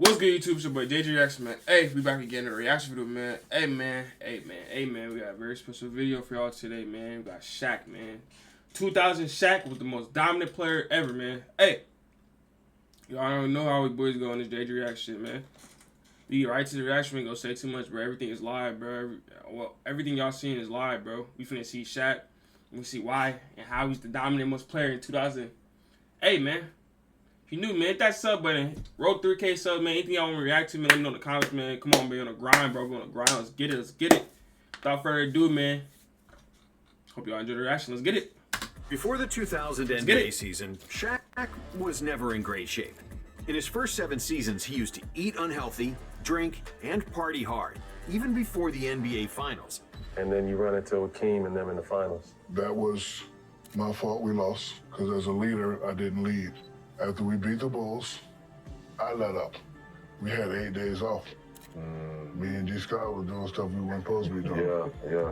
What's good, YouTube? It's your boy DJ Jackson, man. Hey, we back again in a reaction video, man. Hey, man. We got a very special video for y'all today, man. We got Shaq, man. 2000 Shaq was the most dominant player ever, man. Hey, y'all don't know how we boys go on this DJ reaction, man. We get right to the reaction. We ain't gonna say too much, bro. Everything is live, bro. Everything y'all seeing is live, bro. We finna see Shaq. We see why and how he's the dominant most player in 2000. Hey, man. If you new, man, hit that sub button. Roll 3K sub, man. Anything y'all want to react to, man, let me know in the comments, man. Come on, man. On the grind, bro. We're on the grind. Let's get it. Without further ado, man. Hope y'all enjoy the reaction. Let's get it. Before the 2000 NBA season, Shaq was never in great shape. In his first 7 seasons, he used to eat unhealthy, drink, and party hard, even before the NBA Finals. And then you run into Akeem and them in the finals. That was my fault we lost, because as a leader, I didn't lead. After we beat the Bulls, I let up. We had 8 days off. Me and G. Scott were doing stuff we weren't supposed to be doing. Yeah.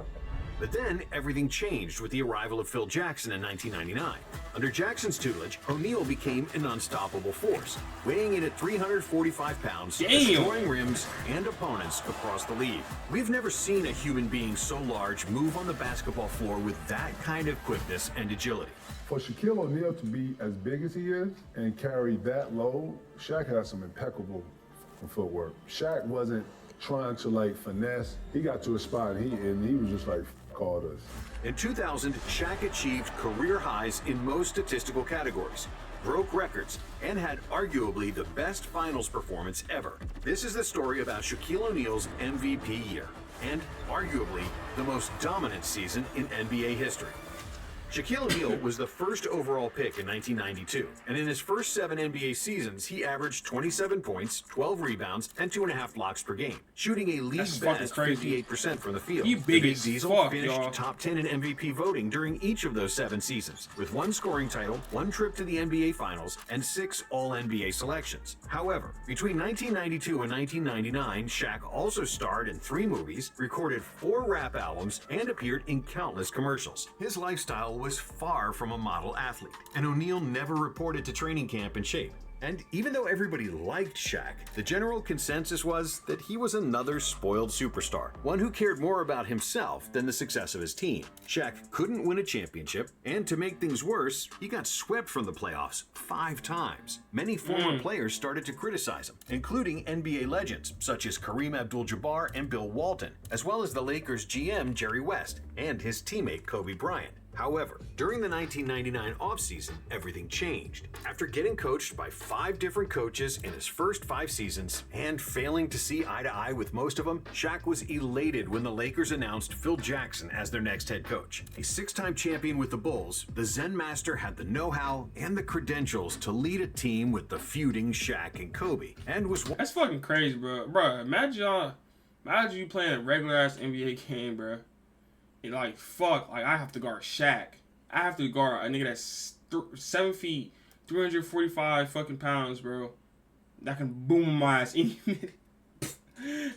But then everything changed with the arrival of Phil Jackson in 1999. Under Jackson's tutelage, O'Neal became an unstoppable force, weighing in at 345 pounds, destroying rims and opponents across the league. We've never seen a human being so large move on the basketball floor with that kind of quickness and agility. For Shaquille O'Neal to be as big as he is and carry that load, Shaq has some impeccable footwork. Shaq wasn't trying to finesse. He got to a spot and he was just called us. In 2000, Shaq achieved career highs in most statistical categories, broke records, and had arguably the best finals performance ever. This is the story about Shaquille O'Neal's MVP year, and arguably the most dominant season in NBA history. Shaquille O'Neal was the first overall pick in 1992, and in his first 7 NBA seasons, he averaged 27 points, 12 rebounds, and 2.5 blocks per game, shooting a league best 58% from the field. The Big Diesel finished top 10 in MVP voting during each of those 7 seasons, with 1 scoring title, 1 trip to the NBA Finals, and 6 All-NBA selections. However, between 1992 and 1999, Shaq also starred in 3 movies, recorded 4 rap albums, and appeared in countless commercials. His lifestyle was far from a model athlete, and O'Neal never reported to training camp in shape. And even though everybody liked Shaq, the general consensus was that he was another spoiled superstar, one who cared more about himself than the success of his team. Shaq couldn't win a championship, and to make things worse, he got swept from the playoffs 5 times. Many former players started to criticize him, including NBA legends such as Kareem Abdul-Jabbar and Bill Walton, as well as the Lakers GM Jerry West and his teammate Kobe Bryant. However, during the 1999 offseason, everything changed. After getting coached by 5 different coaches in his first 5 seasons and failing to see eye to eye with most of them, Shaq was elated when the Lakers announced Phil Jackson as their next head coach. A 6-time champion with the Bulls, the Zen Master had the know-how and the credentials to lead a team with the feuding Shaq and Kobe, and was... That's fucking crazy, bro. Bro, imagine you playing a regular-ass NBA game, bro. And I have to guard Shaq. I have to guard a nigga that's 7 feet, 345 fucking pounds, bro. That can boom my ass any minute.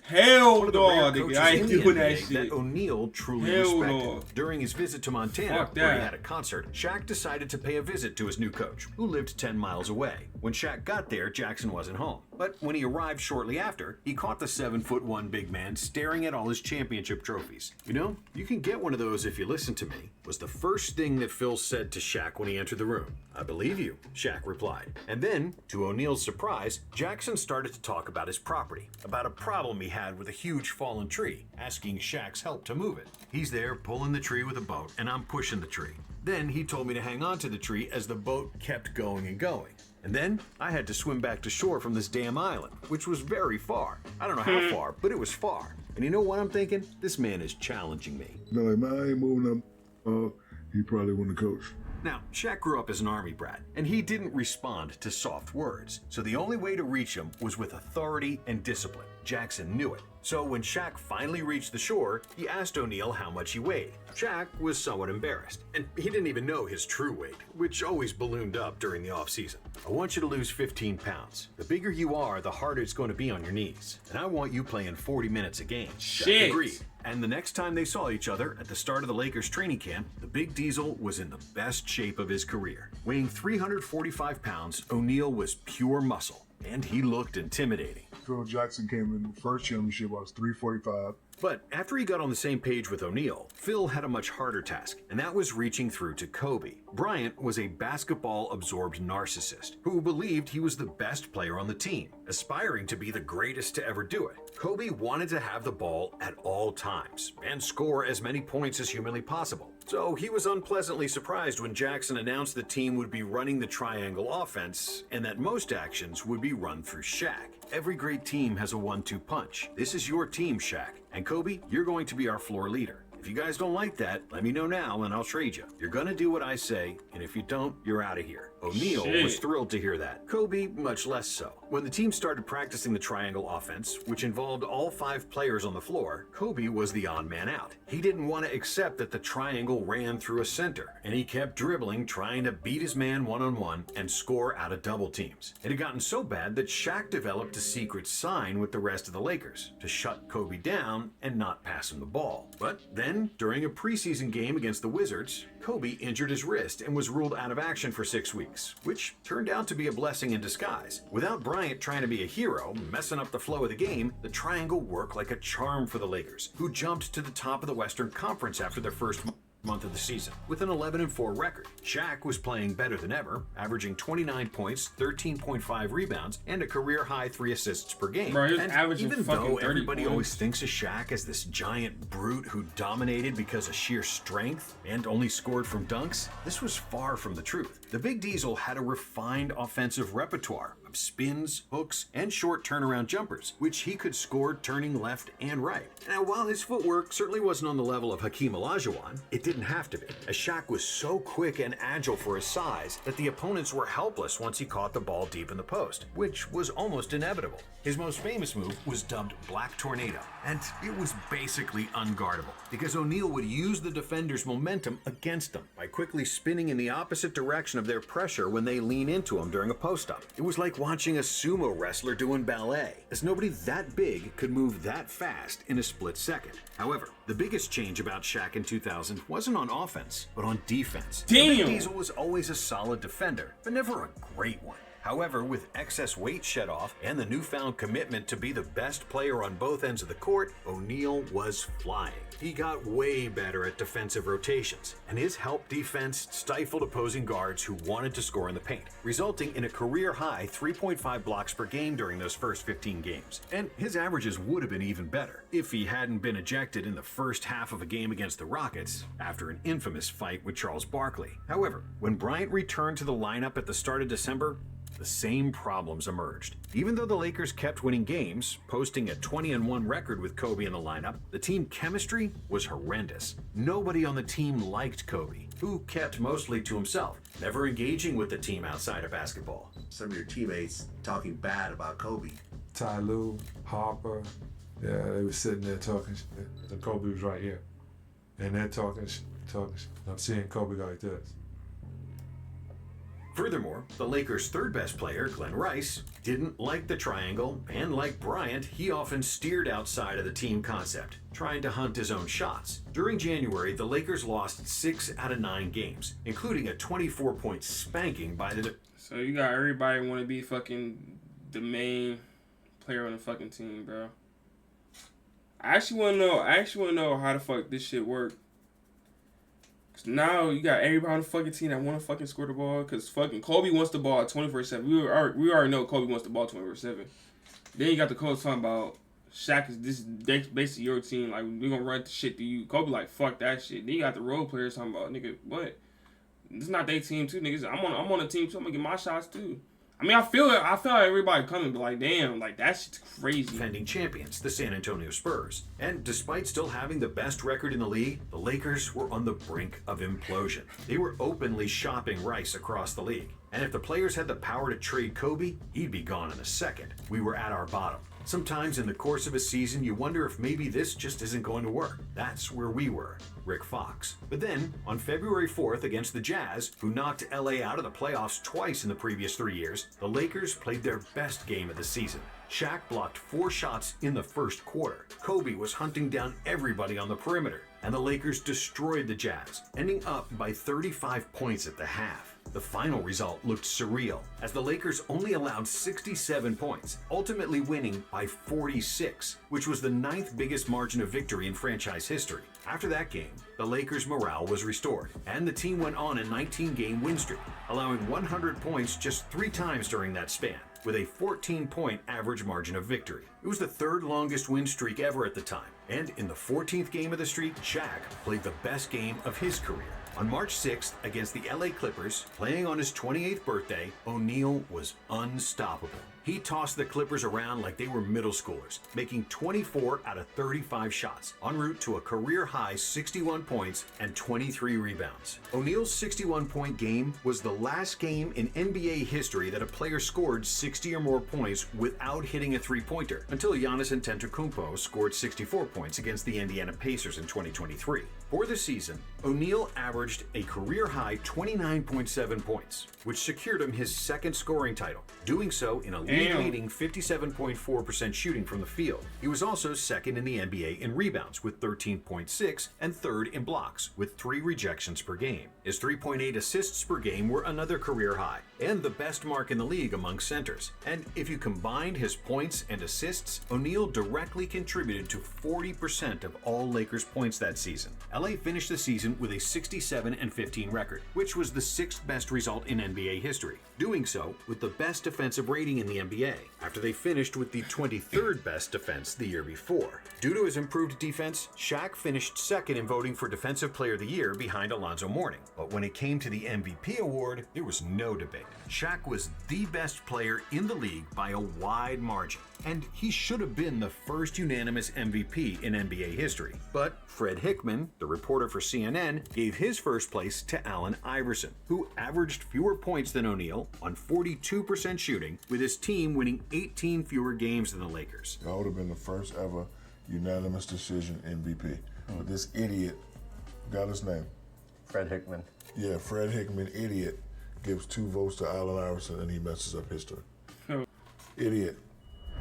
Hell no, nigga. I ain't doing that shit. That O'Neal truly respected. During his visit to Montana, where he had a concert, Shaq decided to pay a visit to his new coach, who lived 10 miles away. When Shaq got there, Jackson wasn't home. But when he arrived shortly after, he caught the 7'1" big man staring at all his championship trophies. "You know, you can get one of those if you listen to me," was the first thing that Phil said to Shaq when he entered the room. "I believe you," Shaq replied. And then, to O'Neal's surprise, Jackson started to talk about his property, about a problem he had with a huge fallen tree, asking Shaq's help to move it. "He's there pulling the tree with a boat, and I'm pushing the tree. Then he told me to hang on to the tree as the boat kept going and going. And then I had to swim back to shore from this damn island, which was very far. I don't know how far, but it was far. And you know what I'm thinking? This man is challenging me." They're man, I ain't moving up. He probably wouldn't coach. Now, Shaq grew up as an Army brat, and he didn't respond to soft words. So the only way to reach him was with authority and discipline. Jackson knew it. So when Shaq finally reached the shore, he asked O'Neal how much he weighed. Shaq was somewhat embarrassed, and he didn't even know his true weight, which always ballooned up during the offseason. "I want you to lose 15 pounds. The bigger you are, the harder it's going to be on your knees. And I want you playing 40 minutes a game." Shaq agreed. And the next time they saw each other at the start of the Lakers training camp, the Big Diesel was in the best shape of his career. Weighing 345 pounds, O'Neal was pure muscle. and he looked intimidating. Phil Jackson came in the first championship, I was 345. But after he got on the same page with O'Neal, Phil had a much harder task, and that was reaching through to Kobe. Bryant was a basketball-absorbed narcissist who believed he was the best player on the team, aspiring to be the greatest to ever do it. Kobe wanted to have the ball at all times and score as many points as humanly possible. So he was unpleasantly surprised when Jackson announced the team would be running the triangle offense and that most actions would be run through Shaq. Every great team has a 1-2 punch. This is your team, Shaq. And Kobe, you're going to be our floor leader. If you guys don't like that, let me know now and I'll trade you. You're gonna do what I say, and if you don't, you're out of here. O'Neal was thrilled to hear that. Kobe, much less so. When the team started practicing the triangle offense, which involved all 5 players on the floor, Kobe was the odd man out. He didn't want to accept that the triangle ran through a center, and he kept dribbling, trying to beat his man one-on-one and score out of double teams. It had gotten so bad that Shaq developed a secret sign with the rest of the Lakers to shut Kobe down and not pass him the ball. But then, during a preseason game against the Wizards, Kobe injured his wrist and was ruled out of action for 6 weeks, which turned out to be a blessing in disguise. Without Bryant trying to be a hero, messing up the flow of the game, the triangle worked like a charm for the Lakers, who jumped to the top of the Western Conference after their first month of the season with an 11-4 record. Shaq was playing better than ever, averaging 29 points, 13.5 rebounds, and a career-high 3 assists per game. Bro, he was and averaging even fucking though 30 everybody points. always thinks of Shaq as this giant brute who dominated because of sheer strength and only scored from dunks, this was far from the truth. The Big Diesel had a refined offensive repertoire of spins, hooks, and short turnaround jumpers, which he could score turning left and right. Now, while his footwork certainly wasn't on the level of Hakeem Olajuwon, it didn't have to be, as Shaq was so quick and agile for his size that the opponents were helpless once he caught the ball deep in the post, which was almost inevitable. His most famous move was dubbed Black Tornado, and it was basically unguardable because O'Neal would use the defender's momentum against them by quickly spinning in the opposite direction of their pressure when they lean into him during a post-up. It was like watching a sumo wrestler doing ballet, as nobody that big could move that fast in a split second. However, the biggest change about Shaq in 2000 wasn't on offense, but on defense. Damn! The Big Diesel was always a solid defender, but never a great one. However, with excess weight shed off and the newfound commitment to be the best player on both ends of the court, O'Neal was flying. He got way better at defensive rotations, and his help defense stifled opposing guards who wanted to score in the paint, resulting in a career-high 3.5 blocks per game during those first 15 games. And his averages would have been even better if he hadn't been ejected in the first half of a game against the Rockets after an infamous fight with Charles Barkley. However, when Bryant returned to the lineup at the start of December, the same problems emerged. Even though the Lakers kept winning games, posting a 20-1 record with Kobe in the lineup, the team chemistry was horrendous. Nobody on the team liked Kobe, who kept mostly to himself, never engaging with the team outside of basketball. Some of your teammates talking bad about Kobe. Ty Lue, Harper, yeah, they were sitting there talking shit. And Kobe was right here. And they're talking shit. I'm seeing Kobe like this. Furthermore, the Lakers' third best player, Glenn Rice, didn't like the triangle, and like Bryant, he often steered outside of the team concept, trying to hunt his own shots. During January, the Lakers lost 6 out of 9 games, including a 24-point spanking by the... So you got everybody want to be fucking the main player on the fucking team, bro. I actually want to know how the fuck this shit work. Cause now you got everybody on the fucking team that want to fucking score the ball. Cause fucking Kobe wants the ball 24/7. We already know Kobe wants the ball 24/7. Then you got the coach talking about Shaq is basically your team. Like we gonna run the shit to you. Kobe like fuck that shit. Then you got the role players talking about nigga what? This is not their team too, niggas. I'm on a team too. I'm gonna get my shots too. I mean, I feel like everybody coming, but like, damn, like that shit's crazy. Defending champions, the San Antonio Spurs. And despite still having the best record in the league, the Lakers were on the brink of implosion. They were openly shopping Rice across the league. And if the players had the power to trade Kobe, he'd be gone in a second. We were at our bottom. Sometimes in the course of a season, you wonder if maybe this just isn't going to work. That's where we were, Rick Fox. But then, on February 4th against the Jazz, who knocked LA out of the playoffs twice in the previous 3 years, the Lakers played their best game of the season. Shaq blocked 4 shots in the first quarter. Kobe was hunting down everybody on the perimeter, and the Lakers destroyed the Jazz, ending up by 35 points at the half. The final result looked surreal, as the Lakers only allowed 67 points, ultimately winning by 46, which was the 9th biggest margin of victory in franchise history. After that game, the Lakers' morale was restored, and the team went on a 19-game win streak, allowing 100 points just 3 times during that span, with a 14-point average margin of victory. It was the 3rd longest win streak ever at the time, and in the 14th game of the streak, Shaq played the best game of his career. On March 6th, against the LA Clippers, playing on his 28th birthday, O'Neal was unstoppable. He tossed the Clippers around like they were middle schoolers, making 24 out of 35 shots, en route to a career-high 61 points and 23 rebounds. O'Neal's 61-point game was the last game in NBA history that a player scored 60 or more points without hitting a three-pointer, until Giannis Antetokounmpo scored 64 points against the Indiana Pacers in 2023. For the season, O'Neal averaged a career-high 29.7 points, which secured him his 2nd scoring title, doing so in a league-leading 57.4% shooting from the field. He was also 2nd in the NBA in rebounds with 13.6 and 3rd in blocks with 3 rejections per game. His 3.8 assists per game were another career high, and the best mark in the league among centers. And if you combined his points and assists, O'Neal directly contributed to 40% of all Lakers points that season. LA finished the season with a 67-15 record, which was the 6th best result in NBA history, doing so with the best defensive rating in the NBA, after they finished with the 23rd best defense the year before. Due to his improved defense, Shaq finished 2nd in voting for Defensive Player of the Year behind Alonzo Mourning. But when it came to the MVP award, there was no debate. Shaq was the best player in the league by a wide margin, and he should have been the first unanimous MVP in NBA history. But Fred Hickman, the reporter for CNN, gave his first place to Allen Iverson, who averaged fewer points than O'Neal on 42% shooting, with his team winning 18 fewer games than the Lakers. That would have been the first ever unanimous decision MVP. But this idiot got his name. Fred Hickman. Yeah, Fred Hickman, idiot, gives 2 votes to Allen Iverson and he messes up history. Idiot.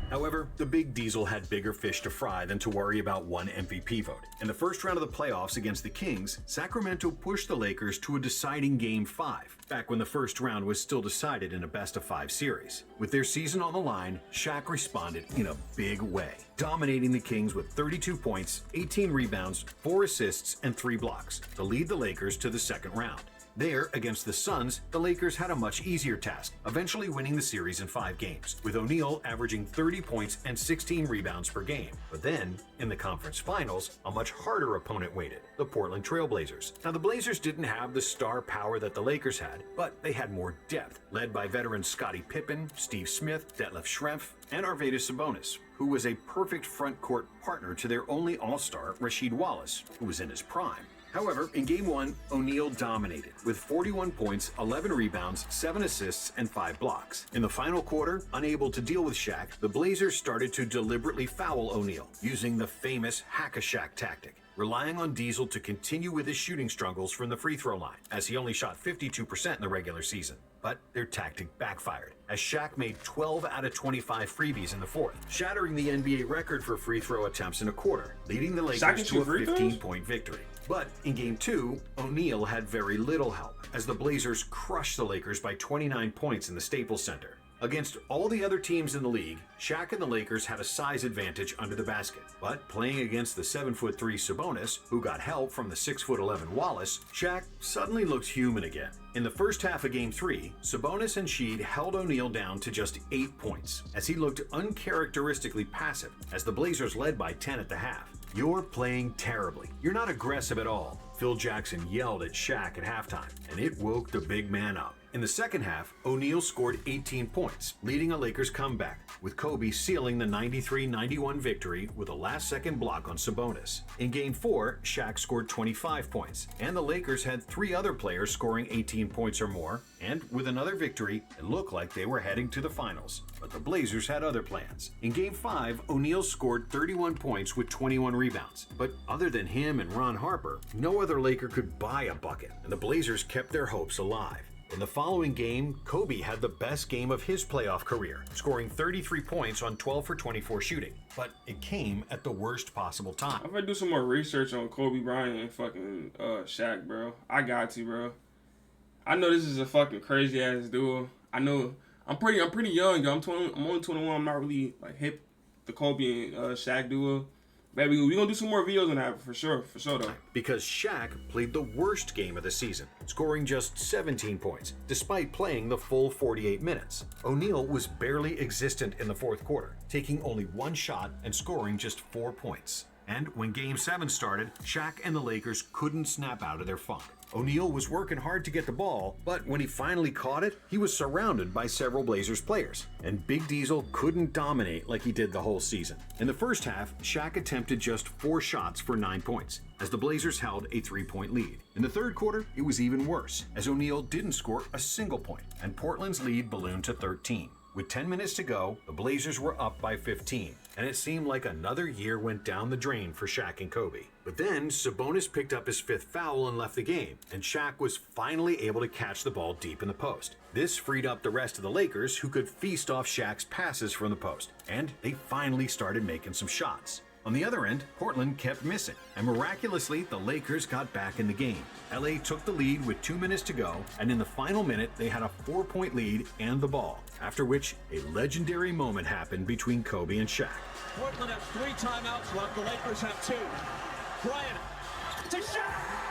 However, the Big Diesel had bigger fish to fry than to worry about one MVP vote. In the first round of the playoffs against the Kings, Sacramento pushed the Lakers to a deciding Game 5, back when the first round was still decided in a best-of-5 series. With their season on the line, Shaq responded in a big way, dominating the Kings with 32 points, 18 rebounds, 4 assists, and 3 blocks to lead the Lakers to the second round. There, against the Suns, the Lakers had a much easier task, eventually winning the series in 5 games, with O'Neal averaging 30 points and 16 rebounds per game. But then, in the conference finals, a much harder opponent waited, the Portland Trail Blazers. Now, the Blazers didn't have the star power that the Lakers had, but they had more depth, led by veterans Scottie Pippen, Steve Smith, Detlef Schrempf, and Arvydas Sabonis, who was a perfect front court partner to their only all-star, Rasheed Wallace, who was in his prime. However, in Game 1, O'Neal dominated, with 41 points, 11 rebounds, 7 assists, and 5 blocks. In the final quarter, unable to deal with Shaq, the Blazers started to deliberately foul O'Neal, using the famous hack-a-Shaq tactic, relying on Diesel to continue with his shooting struggles from the free throw line, as he only shot 52% in the regular season. But their tactic backfired, as Shaq made 12 out of 25 freebies in the fourth, shattering the NBA record for free throw attempts in a quarter, leading the Lakers to a 15-point victory. But in Game 2, O'Neal had very little help, as the Blazers crushed the Lakers by 29 points in the Staples Center. Against all the other teams in the league, Shaq and the Lakers had a size advantage under the basket. But playing against the 7'3" Sabonis, who got help from the 6'11" Wallace, Shaq suddenly looked human again. In the first half of Game 3, Sabonis and Sheed held O'Neal down to just 8 points, as he looked uncharacteristically passive, as the Blazers led by 10 at the half. "You're playing terribly. You're not aggressive at all," Phil Jackson yelled at Shaq at halftime, and it woke the big man up. In the second half, O'Neal scored 18 points, leading a Lakers comeback, with Kobe sealing the 93-91 victory with a last-second block on Sabonis. In Game 4, Shaq scored 25 points, and the Lakers had 3 other players scoring 18 points or more, and with another victory, it looked like they were heading to the finals. But the Blazers had other plans. In Game 5, O'Neal scored 31 points with 21 rebounds, but other than him and Ron Harper, no other Laker could buy a bucket, and the Blazers kept their hopes alive. In the following game, Kobe had the best game of his playoff career, scoring 33 points on 12 for 24 shooting. But it came at the worst possible time. I'm gonna do some more research on Kobe Bryant and fucking Shaq, bro. I got to, bro. I know this is a fucking crazy ass duo. I know I'm pretty young, yo. I'm only 21. I'm not really like hip the Kobe and Shaq duo. Baby, we gonna do some more videos on that for sure though. Because Shaq played the worst game of the season, scoring just 17 points, despite playing the full 48 minutes. O'Neal was barely existent in the fourth quarter, taking only one shot and scoring just 4 points. And when Game 7 started, Shaq and the Lakers couldn't snap out of their funk. O'Neal was working hard to get the ball, but when he finally caught it, he was surrounded by several Blazers players, and Big Diesel couldn't dominate like he did the whole season. In the first half, Shaq attempted just 4 shots for 9 points, as the Blazers held a 3-point lead. In the third quarter, it was even worse, as O'Neal didn't score a single point, and Portland's lead ballooned to 13. With 10 minutes to go, the Blazers were up by 15, and it seemed like another year went down the drain for Shaq and Kobe. But then, Sabonis picked up his 5th foul and left the game, and Shaq was finally able to catch the ball deep in the post. This freed up the rest of the Lakers, who could feast off Shaq's passes from the post, and they finally started making some shots. On the other end, Portland kept missing, and miraculously, the Lakers got back in the game. LA took the lead with 2 minutes to go, and in the final minute, they had a 4-point lead and the ball, after which a legendary moment happened between Kobe and Shaq. Portland has 3 timeouts left, the Lakers have 2. Bryant to Shaq!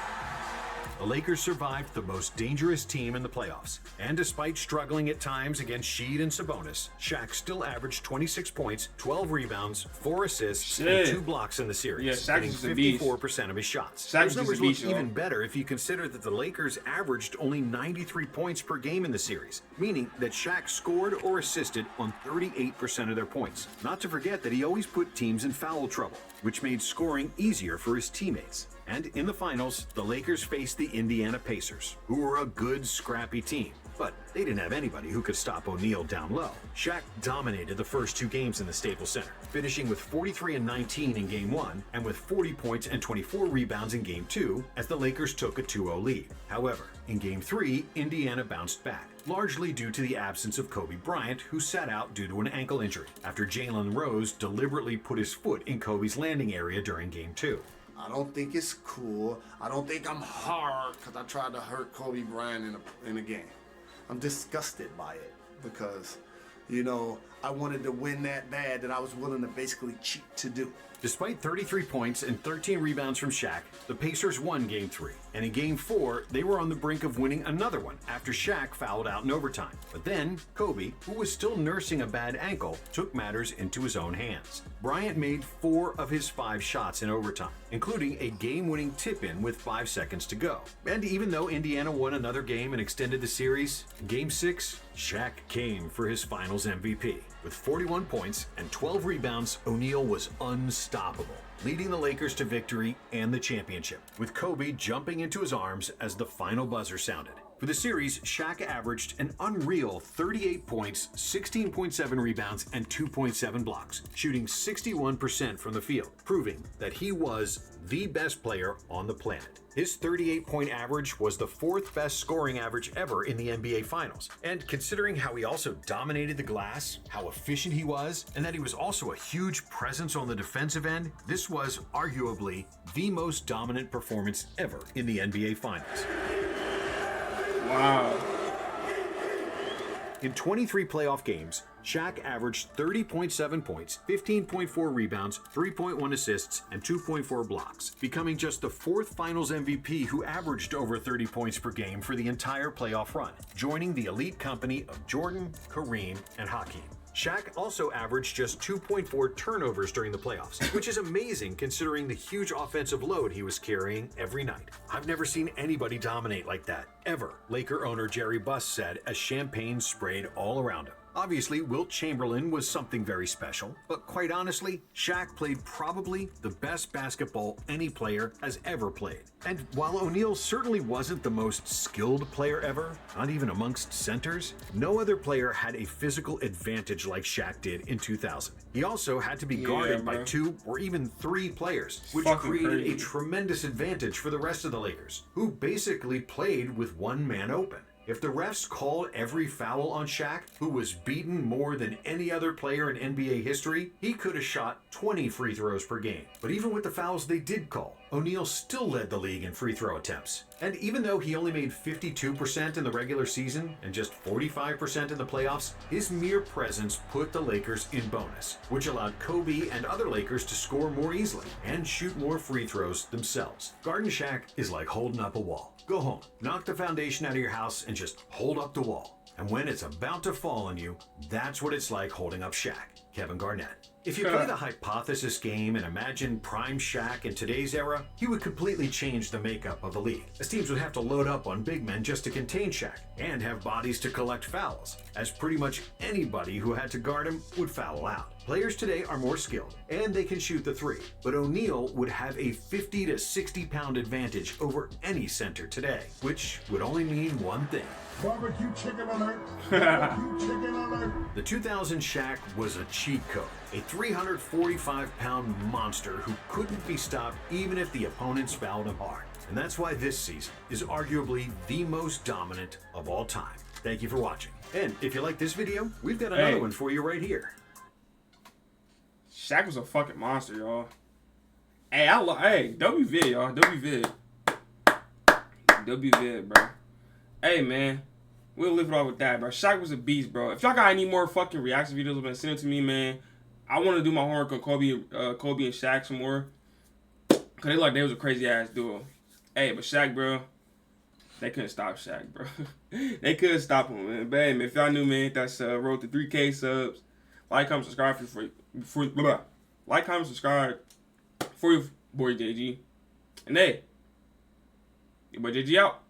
The Lakers survived the most dangerous team in the playoffs, and despite struggling at times against Sheed and Sabonis, Shaq still averaged 26 points, 12 rebounds, 4 assists, and 2 blocks in the series, Yeah, Shaq hitting is a beast. 54% of his shots. Shaq Those is numbers a beast, look even y'all. better if you consider that the Lakers averaged only 93 points per game in the series, meaning that Shaq scored or assisted on 38% of their points. Not to forget that he always put teams in foul trouble, which made scoring easier for his teammates. And in the finals, the Lakers faced the Indiana Pacers, who were a good, scrappy team. But they didn't have anybody who could stop O'Neal down low. Shaq dominated the first 2 games in the Staples Center, finishing with 43 and 19 in Game 1 and with 40 points and 24 rebounds in Game 2 as the Lakers took a 2-0 lead. However, in Game 3, Indiana bounced back, largely due to the absence of Kobe Bryant, who sat out due to an ankle injury after Jalen Rose deliberately put his foot in Kobe's landing area during Game 2. I don't think it's cool. I don't think I'm hard because I tried to hurt Kobe Bryant in a game. I'm disgusted by it because, you know, I wanted to win that bad that I was willing to basically cheat to do. Despite 33 points and 13 rebounds from Shaq, the Pacers won Game 3. And in Game 4, they were on the brink of winning another one after Shaq fouled out in overtime. But then, Kobe, who was still nursing a bad ankle, took matters into his own hands. Bryant made 4 of his 5 shots in overtime, including a game-winning tip-in with 5 seconds to go. And even though Indiana won another game and extended the series, in Game 6, Shaq came for his finals MVP. With 41 points and 12 rebounds, O'Neal was unstoppable, leading the Lakers to victory and the championship, with Kobe jumping into his arms as the final buzzer sounded. For the series, Shaq averaged an unreal 38 points, 16.7 rebounds, and 2.7 blocks, shooting 61% from the field, proving that he was the best player on the planet. His 38-point average was the 4th best scoring average ever in the NBA Finals. And considering how he also dominated the glass, how efficient he was, and that he was also a huge presence on the defensive end, this was arguably the most dominant performance ever in the NBA Finals. Wow. In 23 playoff games, Shaq averaged 30.7 points, 15.4 rebounds, 3.1 assists, and 2.4 blocks, becoming just the 4th Finals MVP who averaged over 30 points per game for the entire playoff run, joining the elite company of Jordan, Kareem, and Hakeem. Shaq also averaged just 2.4 turnovers during the playoffs, which is amazing considering the huge offensive load he was carrying every night. I've never seen anybody dominate like that, ever, Laker owner Jerry Buss said as champagne sprayed all around him. Obviously, Wilt Chamberlain was something very special, but quite honestly, Shaq played probably the best basketball any player has ever played. And while O'Neal certainly wasn't the most skilled player ever, not even amongst centers, no other player had a physical advantage like Shaq did in 2000. He also had to be guarded by 2 or even 3 players, which created a tremendous advantage for the rest of the Lakers, who basically played with one man open. If the refs called every foul on Shaq, who was beaten more than any other player in NBA history, he could have shot 20 free throws per game. But even with the fouls they did call, O'Neal still led the league in free throw attempts. And even though he only made 52% in the regular season and just 45% in the playoffs, his mere presence put the Lakers in bonus, which allowed Kobe and other Lakers to score more easily and shoot more free throws themselves. Garden Shaq is like holding up a wall. Go home, knock the foundation out of your house, and just hold up the wall. And when it's about to fall on you, that's what it's like holding up Shaq. Kevin Garnett. If you play the hypothesis game and imagine prime Shaq in today's era, he would completely change the makeup of the league, as teams would have to load up on big men just to contain Shaq, and have bodies to collect fouls, as pretty much anybody who had to guard him would foul out. Players today are more skilled, and they can shoot the three, but O'Neal would have a 50 to 60 pound advantage over any center today, which would only mean one thing. Barbecue chicken alert. Barbecue chicken alert. The 2000 Shaq was a cheat code, a 345-pound monster who couldn't be stopped even if the opponents fouled him hard. And that's why this season is arguably the most dominant of all time. Thank you for watching. And if you like this video, we've got another one for you right here. Shaq was a fucking monster, y'all. Hey, WVid, y'all. WVid, bro. Hey, man. We'll leave it off with that, bro. Shaq was a beast, bro. If y'all got any more fucking reaction videos, man, send it to me, man. I want to do my homework on Kobe and Shaq some more. Because they was a crazy-ass duo. Hey, but Shaq, bro, they couldn't stop Shaq, bro. They couldn't stop him, man. But, hey, man, if y'all new, man, that's road to 3K subs. Like, comment, subscribe like, comment, subscribe for your boy JG. And hey, your boy JG out.